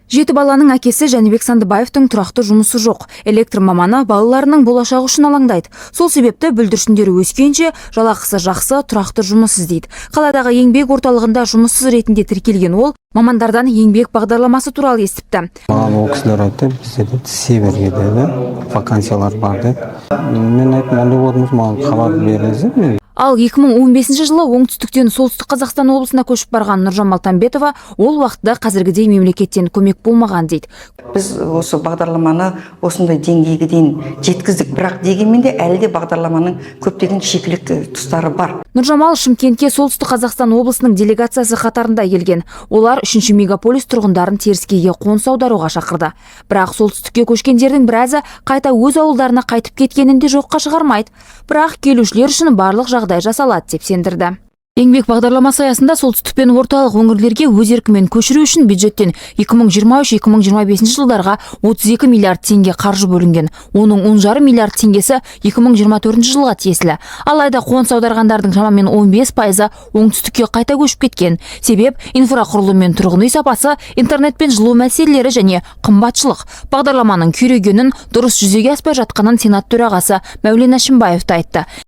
Жеті баланың әкесі Жәнібек Сандыбаевтың тұрақты жұмысы жоқ. Электр маманы балаларының болашағы үшін алаңдайды. Сол себепті бүлдіршіндері өскенше жалақысы жақсы, тұрақты жұмыс іздейді. Қаладағы еңбек орталығында жұмыссыз ретінде тіркелген ол мамандардан еңбек бағдарламасы туралы естіпті. Маған ол кісілер айтты, бізде северге деді, вакансиялар бар деді. Мен айттым, ондай болдыңыз, маған хабар беріңіздер. Ал 2015 жылы оңтүстіктен солтүстік Қазақстан облысына көшіп барған Нұржамал Тамбетова ол уақытта қазіргідей мемлекеттен көмек болмаған дейді. Біз осы бағдарламаны осындай деңгейге дейін жеткіздік, бірақ дегенмен де әлі де бағдарламаның көптеген шикілікті тұстары бар. Нұржамал Шымкентке солтүстік Қазақстан облысының делегациясы қатарында келген. Олар 3-ші мегаполис тұрғындарын теріскейге қоныс аударуға шақырды. Бірақ солтүстікке көшкендердің біразы қайта өз ауылдарына қайтып кеткенінде жоққа шығармайды. Бірақ келушілер үшін барлық жағдай жасалады деп сендірді. Еңбек бағдарламасы аясында солтүстік пен орталық өңірлерге өз еркімен көшіру үшін бюджеттен 2023-2025 жылдарға 32 миллиард теңге қаржы бөлінген. Оның 10,5 миллиард теңгесі 2024 жылға тиесілі. Алайда қоныс аударғандардың шамамен 15% оңтүстікке қайта көшіп кеткен. Себеп инфрақұрылым мен тұрғын үй сапасы, интернет пен жылу мәселелері және қымбатшылық. Бағдарламаның күйрегенін, дұрыс жүзеге аспай жатқанын Сенат төрағасы Мәулен Әшімбаев та айтты.